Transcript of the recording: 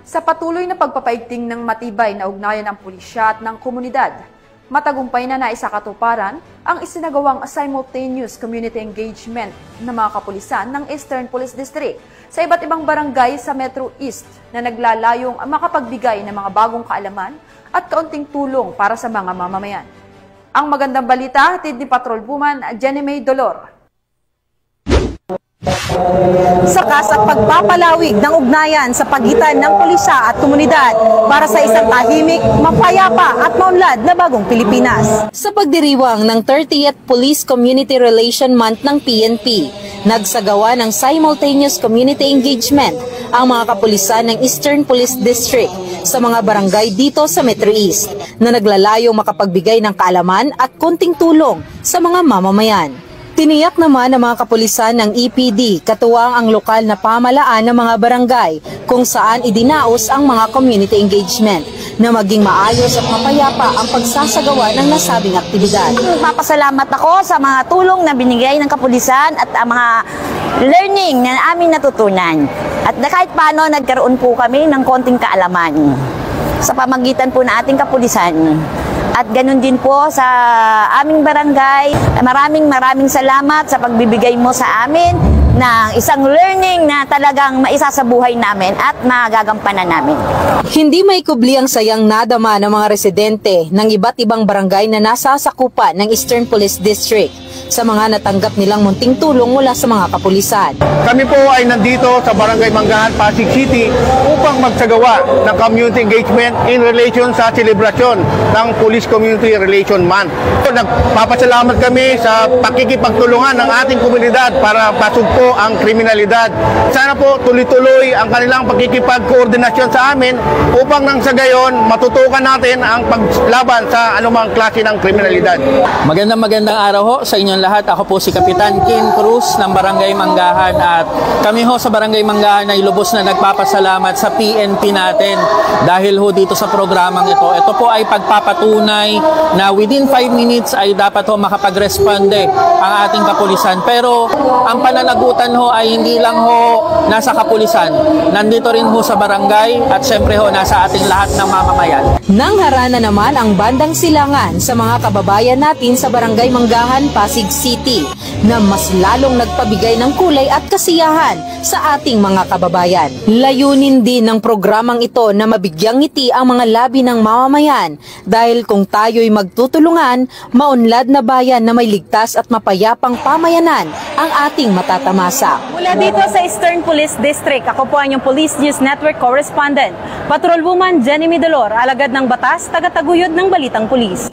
Sa patuloy na pagpapaigting ng matibay na ugnayan ng pulisya at ng komunidad, matagumpay na naisakatuparan ang isinagawang simultaneous community engagement ng mga kapulisan ng Eastern Police District sa iba't ibang barangay sa Metro East na naglalayong makapagbigay ng mga bagong kaalaman at kaunting tulong para sa mga mamamayan. Ang magandang balita, hatid ni Patrol Woman Jenny May Dolor. Saka sa pagpapalawig ng ugnayan sa pagitan ng pulisya at komunidad para sa isang tahimik, mapayapa at maunlad na bagong Pilipinas. Sa pagdiriwang ng 30th Police Community Relation Month ng PNP, nagsagawa ng simultaneous community engagement ang mga kapulisan ng Eastern Police District sa mga barangay dito sa Metro East na naglalayong makapagbigay ng kaalaman at konting tulong sa mga mamamayan. Tiniyak naman ng mga kapulisan ng EPD katuwang ang lokal na pamahalaan ng mga barangay kung saan idinaos ang mga community engagement na maging maayos at mapayapa ang pagsasagawa ng nasabing aktibidad. Papasalamat ako sa mga tulong na binigay ng kapulisan at ang mga learning na aming natutunan. At kahit paano nagkaroon po kami ng konting kaalaman sa pamagitan po ng ating kapulisan. At ganun din po sa aming barangay. Maraming salamat sa pagbibigay mo sa amin ng isang learning na talagang maisasabuhay namin at magagampanan namin. Hindi may kubli ang sayang nadama ng mga residente ng iba't ibang barangay na nasasakupan ng Eastern Police District sa mga natanggap nilang munting tulong mula sa mga kapulisan. Kami po ay nandito sa Barangay Manggahan, Pasig City upang magsagawa ng community engagement in relation sa selebrasyon ng Police Community Relation Month. Nagpapasalamat kami sa pakikipagtulungan ng ating komunidad para pasugpo ang kriminalidad. Sana po tuloy-tuloy ang kanilang pakikipagkoordinasyon sa amin upang nang sa gayon matutukan natin ang paglaban sa anumang klase ng kriminalidad. Magandang araw ho sa inyong lahat. Ako po si Kapitan Kim Cruz ng Barangay Manggahan at kami ho sa Barangay Manggahan ay lubos na nagpapasalamat sa PNP natin dahil ho dito sa programang ito. Ito po ay pagpapatunay na within 5 minutes ay dapat ho makapag-responde ang ating kapulisan. Pero ang pananagutan ho ay hindi lang ho nasa kapulisan. Nandito rin ho sa barangay at syempre ho nasa ating lahat ng mamamayan. Nangharana naman ang bandang silangan sa mga kababayan natin sa Barangay Manggahan, Pasig City na mas lalong nagpabigay ng kulay at kasiyahan sa ating mga kababayan. Layunin din ng programang ito na mabigyang ngiti ang mga labi ng mamamayan dahil kung tayo'y magtutulungan, maunlad na bayan na may ligtas at mapayapang pamayanan ang ating matatamasa. Mula dito sa Eastern Police District, ako po ang inyong Police News Network Correspondent, Patrol Woman Jenny May Dolor, alagad ng batas, tagataguyod ng Balitang Pulis.